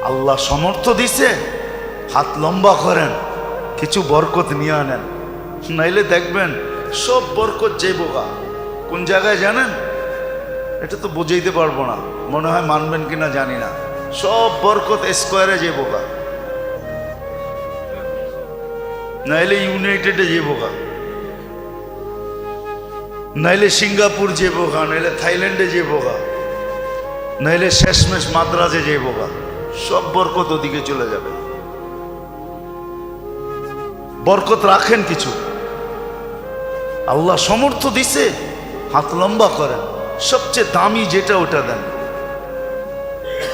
আল্লাহ সমর্থ দিছে, হাত লম্বা করেন, কিছু বরকত নিয়ে আনেন, নাইলে দেখবেন সব বরকত যাইবগা। কোন জায়গায় জানেন? এটা তো বুঝাইতে পারবো না, মনে হয় মানবেন কিনা জানি না। সব বরকত স্কোয়ারে যাইবগা, নাইলে ইউনাইটেডে যাইবগা, নাইলে সিঙ্গাপুর যাইবগা, নাইলে থাইল্যান্ডে যাইবগা, নাইলে শেষমেশ মাদ্রাজে যাইবগা। সব বরকত ওদিকে চলে যাবে। বরকত রাখেন কিছু, আল্লাহ সমর্থ দিছে, হাত লম্বা করেন, সবচেয়ে দামি যেটা ওটা দেন।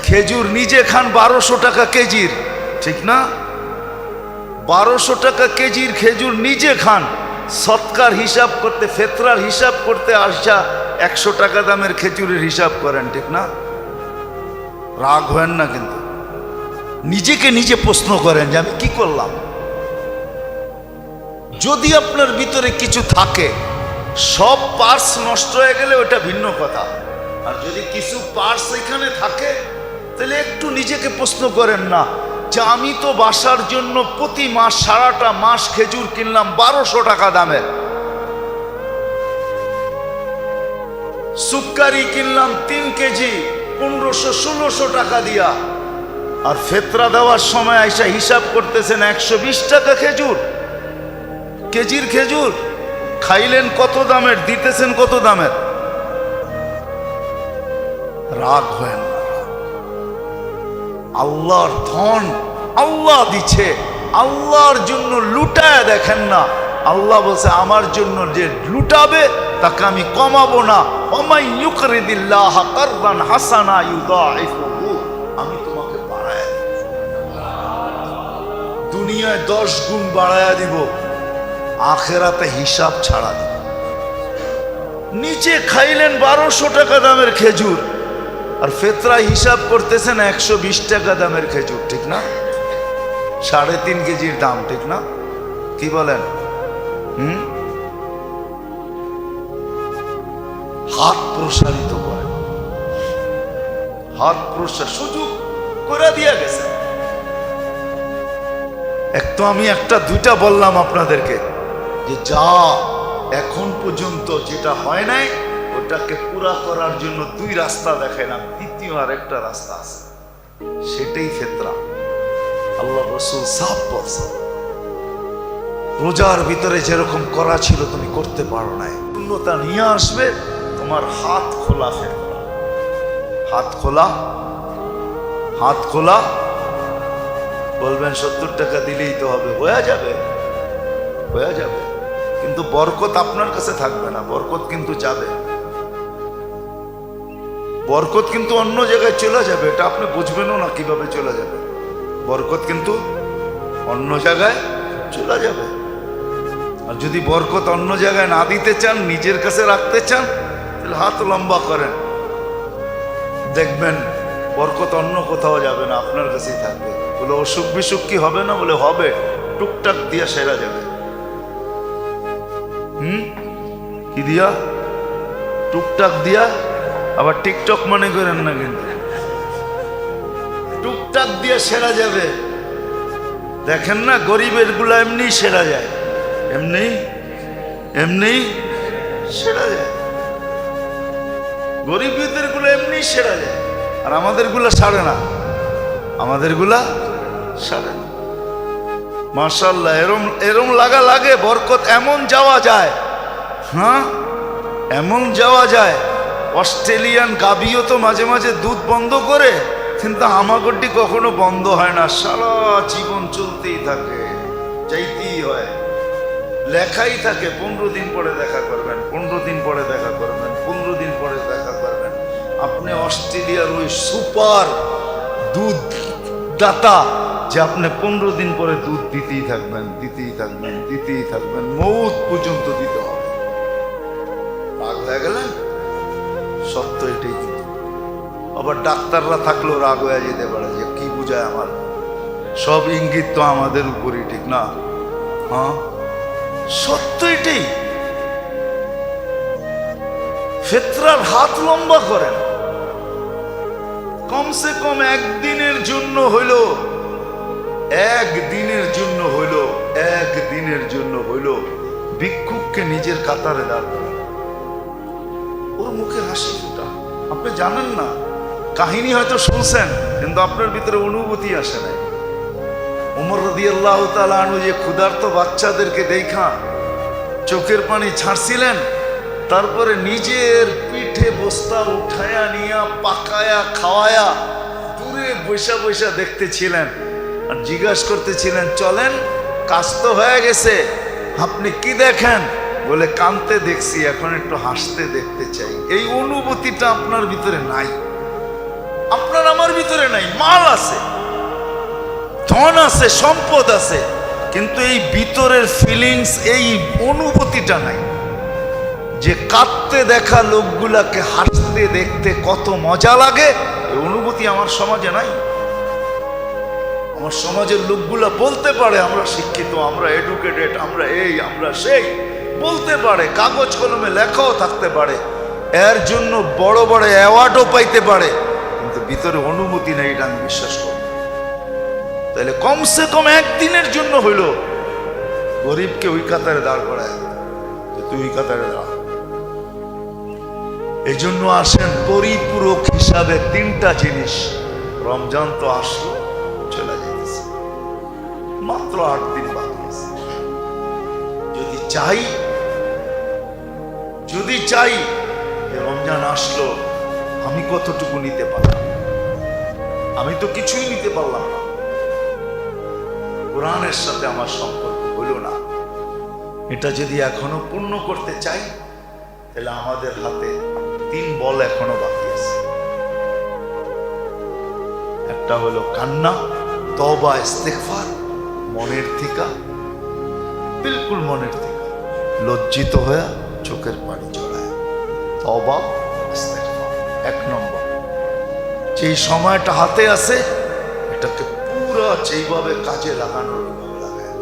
খেজুর নিজে খান 1200 টাকা কেজির, ঠিক না? 1200 টাকা কেজির খেজুর নিজে খান, সৎকার হিসাব করতে, ফেতরার হিসাব করতে আসা 100 টাকা দামের খেজুরের হিসাব করেন, ঠিক না? রাগ হয় না কিন্তু, নিজেকে নিজে প্রশ্ন করেন যে আমি কি করলাম। যদি আপনার ভিতরে কিছু থাকে, সব পার্টস নষ্ট হয়ে গেলে ওটা ভিন্ন কথা, আর যদি কিছু পার্টস এখানে থাকে তাহলে একটু নিজেকে প্রশ্ন করেন না যে আমি তো বাসার জন্য প্রতি মাস, সারাটা মাস খেজুর কিনলাম 1200 টাকা দামের, সুক্কারি কিনলাম 3 কেজি 1500-1600 টাকা দিয়া, আর ফেতরা দেওয়ার সময় আইসা হিসাব করতেছেন 120 টাকা খেজুর, কেজির খেজুর। খাইলেন কত দামের, দিতেছেন কত দামের? রাগ হয় না। আল্লাহর ধন আল্লাহ দিচ্ছে, আল্লাহর জন্য লুটায় দেখেন না। আল্লাহ বলছে আমার জন্য যে লুটাবে তাকে আমি কমাবো না। ওমাই ইউকরিদিল্লাহ কারদান হাসানা ইউদাইফুহু, আমি তোমাকে বাড়ায় দুনিয়ায় 10 গুণ বাড়ায়া দিব, আখেরাতে হিসাব ছাড়া দিব। নিচে খাইলেন 1200 টাকা দামের খেজুর, আর ফেতরা হিসাব করতেছেন 120 টাকা দামের খেজুর, ঠিক না? 3.5 কেজির দাম, ঠিক না? কি বলেন? হাত প্রসারিত করেন, হাত প্রসার সুযোগ করে দিয়া গেছে। এক তো আমি একটা দুইটা বললাম আপনাদেরকে যে যা এখন পর্যন্ত যেটা হয় নাই ওটাকে পুরা করার জন্য 2 রাস্তা দেখাইলাম, দ্বিতীয় আরেকটা রাস্তা আছে, সেটাই ফেতরা। আল্লাহ রাসূল সাফ বলছে, রোজার ভিতরে যেরকম করা ছিল তুমি করতে পারো নাই, পূর্ণতা নিয়ে আসবে তোমার হাত খোলা ফেতরা। হাত খোলা, হাত খোলা। বলবেন 70 টাকা দিলেই তো হবে, হয়ে যাবে, হয়ে যাবে, কিন্তু বরকত আপনার কাছে থাকবে না, বরকত কিন্তু যাবে, বরকত কিন্তু অন্য জায়গায় চলে যাবে। এটা আপনি বুঝবেনও না কিভাবে চলে যাবে, বরকত কিন্তু অন্য জায়গায় চলে যাবে। আর যদি বরকত অন্য জায়গায় না দিতে চান, নিজের কাছে রাখতে চান, তাহলে হাত লম্বা করেন, দেখবেন বরকত অন্য কোথাও যাবে না, আপনার কাছেই থাকবে। বলে অসুখ বিসুখ কি হবে না? বলে হবে, টুকটাক দিয়া সেরা যাবে। কি দিয়া? টুকটাক দিয়া। আবার টিকটক মনে করেন না, কিন্তু টুকটাক দিয়া সেরা যাবে। দেখেন না গরিবের গুলা এমনি সেরা যায়, এমনি এমনি সেরা যায়, গরিবদের গুলো এমনি সেরা যায়, আর আমাদের গুলা সারে না, আমাদের গুলা সারে না। মাশাআল্লাহ, এরম লাগা লাগে বরকত এমন যাওয়া যায়, হ্যাঁ এমন যাওয়া যায়। অস্ট্রেলিয়ান গাভীও তো মাঝে মাঝে দুধ বন্ধ করে, কিন্তু হামাগুড়ি কখনো বন্ধ হয় না, সারা জীবন চলতেই থাকে, চাইতেই হয়, লেখাই থাকে 15 দিন পরে দেখা করবেন, 15 দিন পরে দেখা করবেন, 15 দিন পরে দেখা করবেন। আপনি অস্ট্রেলিয়ার ওই সুপার দুধ দাতা যে আপনি 15 দিন পরে দুধ দিতেই থাকবেন, দিতেই থাকবেন, দিতেই থাকবেন, মৌত পর্যন্ত দিতে হবে। রাগ হয়ে গেলেন? সত্য এটাই। কিন্তু আবার ডাক্তাররা থাকলেও রাগ হয়ে যেতে পারে যে কি বুঝায় আমার, সব ইঙ্গিত তো আমাদের উপরই, ঠিক না? হ্যাঁ সত্য এটাই। ফেতরার হাত লম্বা করেন, কমসে কম একদিনের জন্য হইলো, একদিনের জন্য হইলো, একদিনের জন্য হইলো ভিক্ষুককে নিজের কাতারে দাঁড় করা, ওর মুখে হাসি ফুটা। আপনি জানেন না, কাহিনী হয়তো শুনছেন কিন্তু আপনার ভিতরে অনুভূতি আসে নাই। ওমর রাদিয়াল্লাহু তাআলা আনহু যে ক্ষুধার্ত বাচ্চাদেরকে দেখা চোখের পানি ছাড়ছিলেন, তারপরে নিজের পিঠে বস্তা উঠায়া নিয়া পাকায়া খাওয়ায়া দূরে বৈশা বৈশা দেখতেছিলেন আর জিজ্ঞাসা করতেছিলেন, চলেন কাজ তো হয়ে গেছে, আপনি কি দেখেন? বলে, কানতে দেখছি, এখন একটু হাসতে দেখতে চাই। এই অনুভূতিটা আপনার ভিতরে নাই, আপনার আমার ভিতরে নাই। মাল আছে, ধন আছে, সম্পদ আছে, কিন্তু এই ভিতরের ফিলিংস, এই অনুভূতিটা নাই যে কাঁদতে দেখা লোকগুলাকে হাসতে দেখতে কত মজা লাগে। এই অনুভূতি আমার সমাজে নাই। আমার সমাজের লোকগুলা বলতে পারে আমরা শিক্ষিত, আমরা এডুকেটেড, আমরা এই আমরা সেই, বলতে পারে, কাগজ কলমে লেখাও থাকতে পারে, এর জন্য বড় বড় অ্যাওয়ার্ডও পাইতে পারে, কিন্তু ভিতরে অনুভূতি নেই, এটা আমি বিশ্বাস করি। তাহলে কমসে কম একদিনের জন্য হইল গরিবকে ওই কাতারে দাঁড় করায়, যে তুই ওই কাতারে দাঁড়া। এই জন্য আসেন পরিপূরক হিসাবে তিনটা জিনিস। রমজান তো আসলো, চলে যাইতেছে, মাত্র 8 দিন বাকি আছে। যদি চাই যে রমজান আসলো, আমি কতটুকু নিতে পারলাম? আমি তো কিছুই নিতে পারলাম না। কোরআনের সাথে আমার সম্পর্ক হইল না। এটা যদি এখনো পূর্ণ করতে চাই, তাহলে আমাদের হাতে 3 বল এখনো বাকি আছে। একটা হলো কান্না, তওবা, ইস্তেগফার, মনের থেকে, বিলকুল মনের থেকে লজ্জিত হয়ে চোখের পানি ঝরায়, তওবা, ইস্তেগফার। 1 নম্বর, যেই সময়টা হাতে আছে এটাকে পুরো যেইভাবে কাজে লাগানোর লাগায়।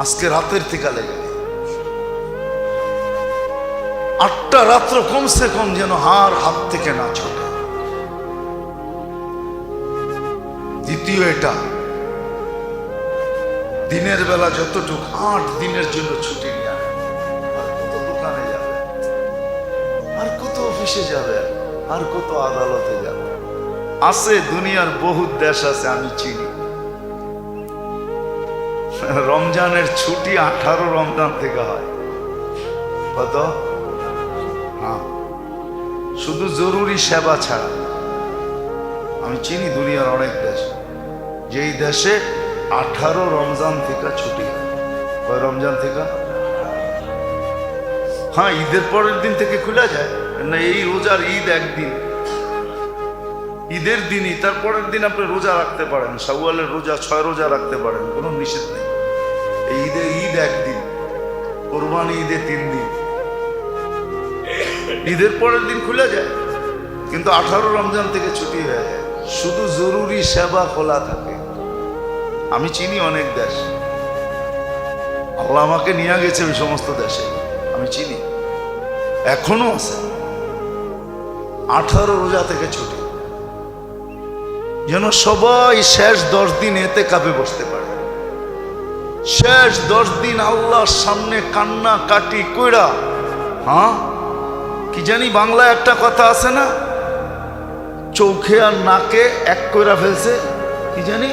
আজকে রাতের থেকে লেগে 8টা রাত্র কমসে কম যেন হাত থেকে না ছোটে। দ্বিতীয়, এটা দিনের বেলা যতটুকু 8 দিনের জন্য ছুটি নিয়ে আনে। আর কত দোকানে যাবে, আর কত অফিসে যাবে, আর কত আদালতে যাবে। আছে দুনিয়ার বহুত দেশ আছে, আমি চিনি। রমজানের ছুটি 18 রমজান থেকে হয়। কত? হ্যাঁ, শুধু জরুরি সেবা ছাড়া। আমি চিনি দুনিয়ার অনেক দেশ, যেই দেশে 18 রমজান থেকে ছুটি হয়। কয় রমজান থেকে? হ্যাঁ, ঈদের পরের দিন থেকে খুলে যায় না। এই রোজার ঈদ একদিন, ঈদের দিনই, তারপরের দিন আপনি রোজা রাখতে পারেন, শাওয়ালের রোজা 6 রোজা রাখতে পারেন, কোনো নিষেধ নেই। এই ঈদ একদিন, কোরবানি ঈদে 3 দিন, ঈদের পরের দিন খুলে যায়। কিন্তু 18 রমজান থেকে ছুটি হয়ে যায়, শুধু জরুরি সেবা খোলা থাকে। আমি চিনি অনেক দেশ, আল্লাহ আমাকে নিয়ে গেছে ওই সমস্ত দেশে, আমি চিনি, এখনো আছে 18 রোজা থেকে ছুটি, যেন সবাই শেষ 10 দিন এতে কাপে বসতে পারে। শেষ 10 দিন আল্লাহর সামনে কান্না কাটি কইরা, হ্যাঁ, কি জানি বাংলায় একটা কথা আছে না, চোখে আর নাকে এক কইরা ফেলছে, কি জানি,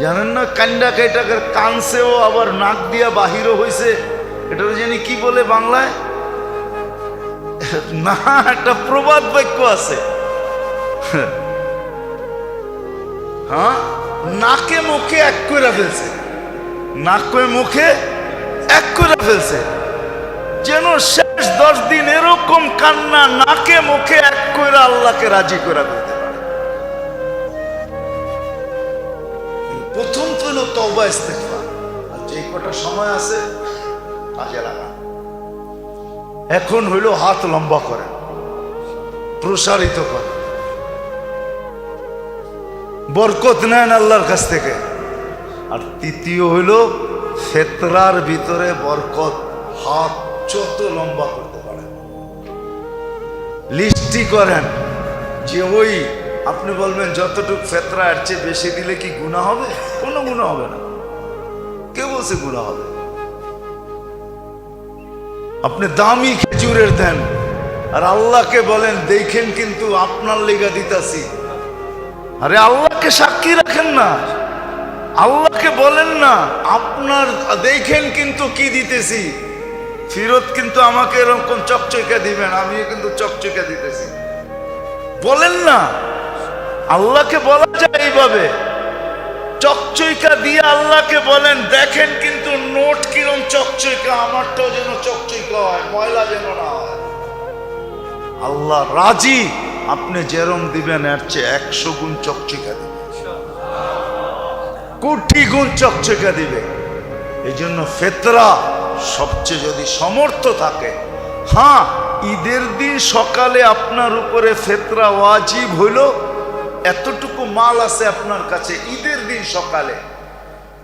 জানেন না? কান্ডা কেটাকের কানছেও আবার নাক দিয়া বাহিরও হয়েছে, এটা জানি কি বলে বাংলায়, না একটা প্রবাদ বাক্য আছে, হ্যাঁ, নাকে মুখে এক কইরা ফেলছে, নাকে মুখে এক কইরা ফেলছে, যেন শেষ 10 দিন এরকম কান্না নাকে মুখে এক কইরা আল্লাহকে রাজি করা ফেলতে পারে। প্রথম তো হলো তওবা, ইস্তেগফার, আর যে কটা সময় আছে কাজে লাগা। এখন হইল হাত লম্বা করেন, প্রসারিত করেন, বরকত নেন আল্লাহর কাছ থেকে। আর তৃতীয় হইল ফেতরার ভিতরে বরকত, হাত যত লম্বা করতে পারেন, লিস্টি করেন, যে ওই আপনি বলবেন যতটুক ফেতরা এর চেয়ে বেশি দিলে কি গুনাহ হবে? কোনো গুনাহ হবে না। কে বলছে গুনাহ হবে? আপনি দামি খেজুরের দেন আর আল্লাহকে বলেন দেখেন কিন্তু আপনার লেগা দিতাছি। আরে আল্লাহকে সাক্ষী রাখেন না, আল্লাহকে বলেন না আপনার দেখেন কিন্তু কি দিতেছি, ফিরত কিন্তু আমাকে এরকম চকচকা দিবেন, আমিও কিন্তু চকচকা দিতেছি বলেন না। আল্লাহকে বলা যায় এইভাবে, চকচকা দিয়ে আল্লাহকে বলেন দেখেন কিন্তু নোট কিরম চকচকা, আমারটাও যেন চকচকা হয়, ময়লা যেন না হয়। আল্লাহ রাজি, আপনি যেরম দিবেন এর চেয়ে 100 গুণ চকচকা দিবে, কোটি গুণ চকচকা দিবে। এই জন্য ফেতরা সবচেয়ে যদি সমর্থ থাকে, হ্যাঁ ঈদের দিন সকালে আপনার উপরে ফেতরা ওয়াজিব হইল, এতটুকু মাল আছে আপনার কাছে ঈদের দিন সকালে,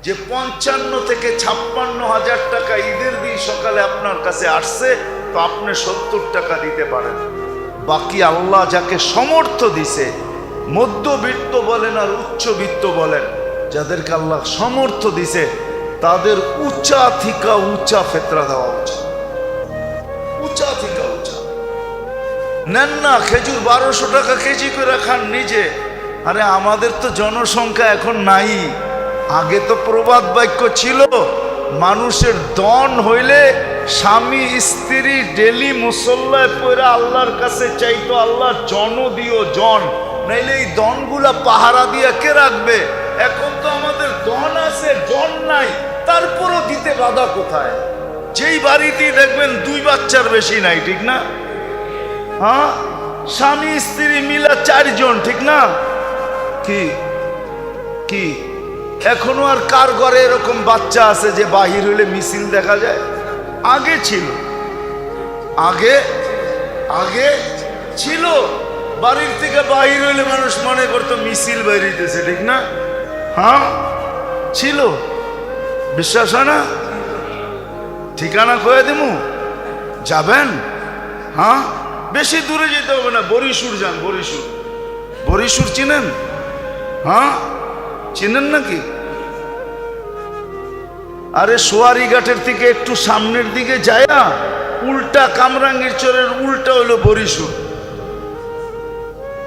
যে 55 থেকে 56 হাজার টাকা ঈদের দিন সকালে আপনার কাছে আসছে, তো আপনি 70 টাকা দিতে পারেন। বাকি আল্লাহ যাকে সমর্থ দিছে, মধ্যবিত্ত বলেন আর উচ্চবিত্ত বলেন, যাদেরকে আল্লাহ সমর্থ দিছে তাদের উঁচা থেকে উঁচা ফেতরা দেওয়া উচিত, উঁচা থেকে উঁচা। নেন না খেজুর 1200 টাকা কেজি করে খান নিজে। আরে আমাদের তো জনসংখ্যা এখন নাই, আগে তো প্রবাদ বাক্য ছিল, মানুষের দন হইলে স্বামী স্ত্রী ডেলি মুসল্লায় পড়ে আল্লাহর কাছে চাইতো আল্লাহ জন দিও জন, নাইলে এই দনগুলা পাহারা দিয়ে কে রাখবে? এখন তো আমাদের দন আছে জন নাই, তারপরও দিতে বাধা কোথায়? যেই বাড়িতেই দেখবেন 2 বাচ্চার বেশি নাই, ঠিক না? হ্যাঁ, স্বামী স্ত্রী মিলা 4 জন, ঠিক না? কি কি এখনো আর কার ঘরে এরকম বাচ্চা আছে যে বাহির হইলে মিছিল দেখা যায়? আগে ছিল, আগে আগে ছিল, বাড়ির থেকে বাহির হইলে মানুষ মনে করতো মিছিল বেরিয়েছে, ঠিক না? হ্যাঁ ছিল, বিশ্বাস হয় না? ঠিকানা কয়ে দেবো, যাবেন? হ্যাঁ, বেশি দূরে যেতে হবে না, বরিশুর যান, বরিশুর। বরিশুর চিনেন? হ্যাঁ চিনেন নাকি? আরে সোয়ারি ঘাটের থেকে একটু সামনের দিকে যায়া উল্টা কামরাঙ্গীর চরের উল্টা হইলো বরিশুর।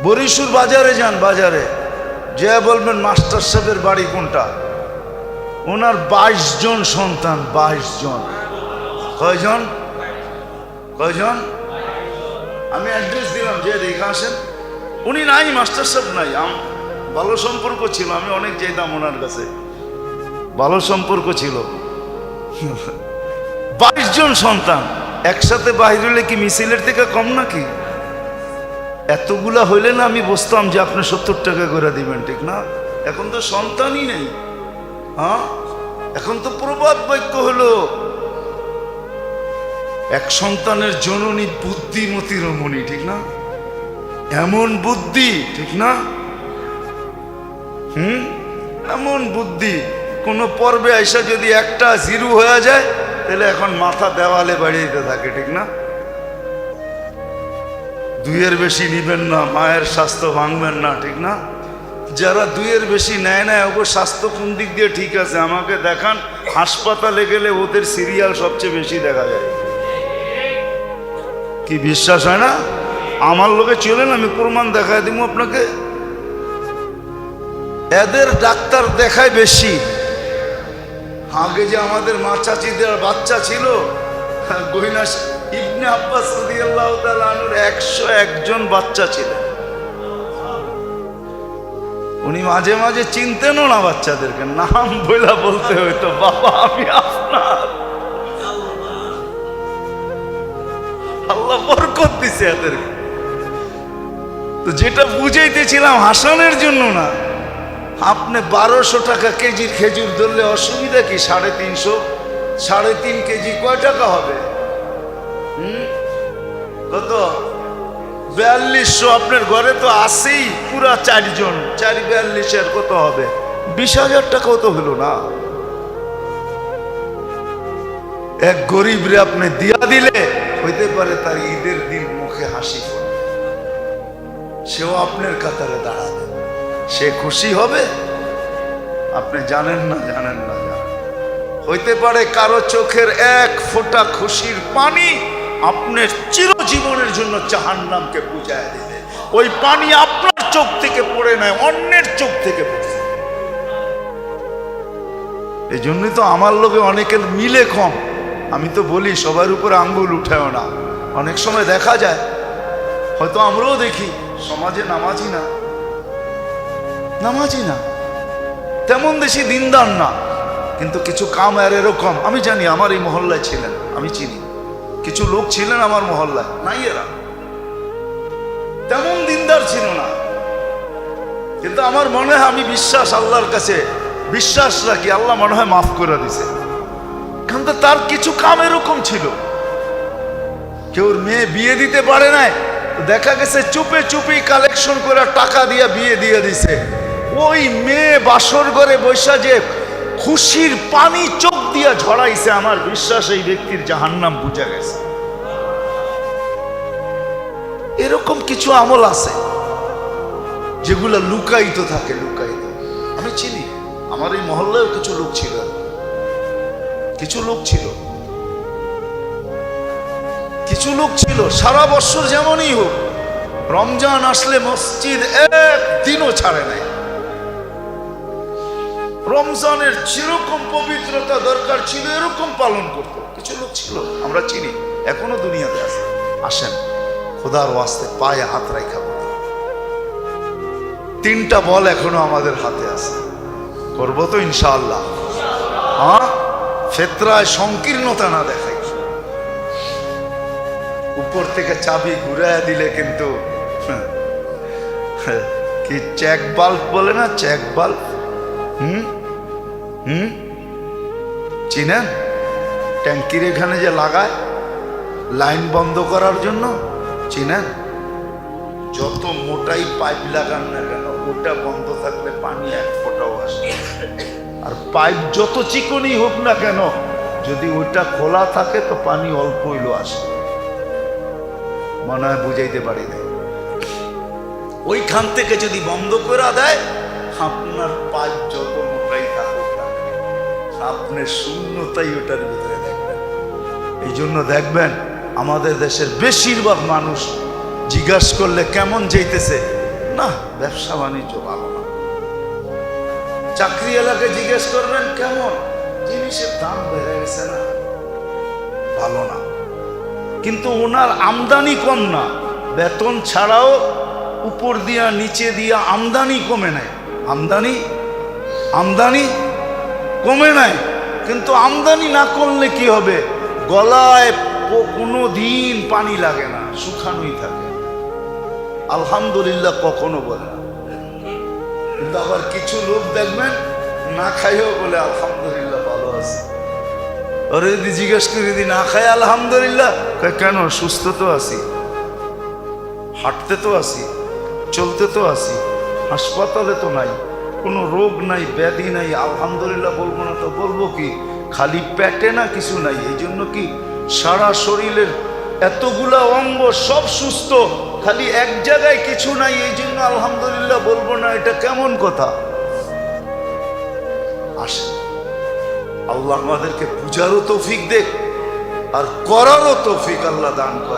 বরিশুর বাজারে যান, বাজারে যে বলবেন মাস্টার সাহেবের বাড়ি কোনটা? ওনার 22 জন সন্তান, 22 জন। কয়জন? কয়জন? আমি অ্যাড্রেস দিলাম, যে দেখে আসেন। উনি নাই, মাস্টার সাহেব নাই, ভালো সম্পর্ক ছিল, আমি অনেক যেতাম ওনার কাছে, ভালো সম্পর্ক ছিল। 22 জন সন্তান একসাথে বাহির হইলে কি মিছিলের থেকে কম নাকি? এতগুলা হইলে না আমি বুঝতাম যে আপনি 70 টাকা করে দিবেন, ঠিক না? এখন তো সন্তানই নেই। হ্যাঁ, এখন তো প্রবাদ বাক্য হলো এক সন্তানের জননী বুদ্ধিমতী রমণী, ঠিক না? এমন বুদ্ধি, ঠিক না? এমন বুদ্ধি, কোন পর্বে আইসা যদি একটা 0 হয়ে যায় তাহলে এখন মাথা দেওয়ালে বাড়িয়ে থাকে, ঠিক না? 2-এর বেশি নিবেন না, মায়ের স্বাস্থ্য ভাঙবেন না, ঠিক না? যারা 2-এর বেশি নেয় না, ওর স্বাস্থ্য কোন দিক দিয়ে ঠিক আছে আমাকে দেখান। হাসপাতালে গেলে ওদের সিরিয়াল সবচেয়ে বেশি দেখা যায়। কি বিশ্বাস হয় না? আমার লোকে চলেন, আমি প্রমাণ দেখায় দিব আপনাকে। এদের ডাক্তার দেখায় বেশি। আগে যে আমাদের মা চাচিদের বাচ্চা ছিল, গহিনা ইবনে আব্বাস রাদিয়াল্লাহু তাআলা আনহুর 101 জন বাচ্চা ছিলেন। উনি মাঝে মাঝে চিনতেনও না বাচ্চাদেরকে, নাম বইলা বলতে হইতো, বাবা আমি আপনার। আল্লাহ বরকত দিছে এদেরকে। তো যেটা বুঝাইতেছিলাম হাসানের জন্য না, আপনি 1200 টাকা কেজির খেজুর ধরলে অসুবিধা কি? 350, 3.5 কেজি কয় টাকা হবে? কত? 4200। আপনার ঘরে তো আসেই পুরা 4 জন, 4-42 কত হবে? 20,000 টাকাও তো হলো না। এক গরিব রে আপনি দিয়া দিলে হইতে পারে তার ঈদের দিন মুখে হাসি পড়ে। সেও আপনার কাতারে দাঁড়াবে। সে খুশি হবে? আপনি জানেন না, জানেন না, জানেন। হইতে পারে কারো চোখের এক ফোঁটা খুশির পানি আপনার চিরজীবনের জন্য জাহান্নামকে বুঝায় দেবে। ওই পানি আপনার চোখ থেকে পড়ে নাই, অন্যের চোখ থেকে পড়ছে। এই জন্যই তো আমার লোকে অনেকের মিলে কম। আমি তো বলি সবার উপরে আঙ্গুল উঠেও না। অনেক সময় দেখা যায়, হয়তো আমরাও দেখি, সমাজে নামাজি না, নামাজি না, তেমন বেশি দিনদার না, কিন্তু কিছু কাম আর এরকম। আমি জানি, আমার এই মহল্লায় ছিলেন, আমি চিনি কিছু লোক ছিলেন আমার মহল্লায়, নাই এরা তেমন দিনদার ছিল না, কিন্তু আমার মনে হয়, আমি বিশ্বাস আল্লাহর কাছে বিশ্বাস রাখি, আল্লাহ মনে হয় মাফ করে দিছে। কিন্তু তার কিছু কাম এরকম ছিল, কেউ মেয়ে বিয়ে দিতে পারে নাই, দেখা গেছে চুপে চুপি কালেকশন করে টাকা দিয়ে বিয়ে দিয়ে দিছে। ওই মেয়ে বাসর ঘরে বৈশা যে খুশির পানি চোখ দিয়া ঝরাইছে, আমার বিশ্বাস এই ব্যক্তির জাহান্নাম বুঝা গেছে। এরকম কিছু আমল আছে যেগুলো লুকায়িত থাকে, লুকায়িত। আমি চিনি, আমার এই মহল্লায় কিছু লোক ছিল, কিছু লোক ছিল, কিছু লোক ছিল সারা বছর যেমনই হোক, রমজান আসলে মসজিদ একদিনও ছাড়ে নাই। রমজানের যেরকম পবিত্রতা দরকার ছিল এরকম পালন করত। কিছু লোক ছিল, আমরা চিনি, এখনো দুনিয়াতে আছে। আসেন খোদার ওয়াস্তে পায়ে হাত রাখা বলি, 3টা বল এখনো আমাদের হাতে আছে, করবো তো ইনশাআল্লাহ। হ্যাঁ, ফেতরায় সংকীর্ণতা না দেখাই। উপর থেকে চাবি ঘুরাইয়া দিলে কিন্তু কি চেক বাল্ব বলে না, চেক বাল্ব, চিনেন? ট্যাঙ্কির এখানে যে লাগায় লাইন বন্ধ করার জন্য, চিনেন? যত মোটাই পাইপ লাগান না কেন, ওটা বন্ধ থাকলে পানি এক ফোঁটাও আসে। আর পাইপ যত চিকনই হোক না কেন, যদি ওইটা খোলা থাকে তো পানি অল্প হইলো আসে। মনে হয় বুঝাইতে পারি না। ওইখান থেকে যদি বন্ধ করে দেয়, আপনার পাইপ যত মোটাই থাকুক না, আপনার শূন্যতাই ওটার ভিতরে দেখবেন। এই জন্য দেখবেন আমাদের দেশের বেশিরভাগ মানুষ জিজ্ঞাসা করলে কেমন যাইতেছে, না ব্যবসা বাণিজ্য ভালো না। চাকরি এলাকায় জিজ্ঞেস করবেন কেমন, জিনিসের দাম বেড়ে গেছে না, ভালো না। কিন্তু ওনার আমদানি কম না, বেতন ছাড়াও উপর দিয়া নিচে দিয়া আমদানি কমে নাই, আমদানি কমে নাই। কিন্তু আমদানি না করলে কি হবে, গলায় কোনো দিন পানি লাগে না, শুকানোই থাকে, আলহামদুলিল্লাহ কখনো বলে না। কিন্তু আবার কিছু লোক দেখবেন না খাইও বলে আলহামদুলিল্লাহ ভালো আছে। ওরে যদি জিজ্ঞেস করি, যদি না খাই আলহামদুলিল্লাহ, কেন? সুস্থ তো আছি, হাঁটতে তো আছি, চলতে তো আছি, হাসপাতালে তো নাই, কোনো রোগ নাই, ব্যাধি নাই, আলহামদুলিল্লাহ বলবো না তো বলবো কি? খালি পেটে না কিছু নাই, এই জন্য কি সারা শরীরের এতগুলা অঙ্গ সব সুস্থ, খালি এক জায়গায় কিছু নাই, এই জন্য আলহামদুলিল্লাহ বলবো না, এটা কেমন কথা? আসে আল্লাহ আমাদেরকে বুঝারও তৌফিক দেখ আর করারও তৌফিক আল্লাহ দান করে।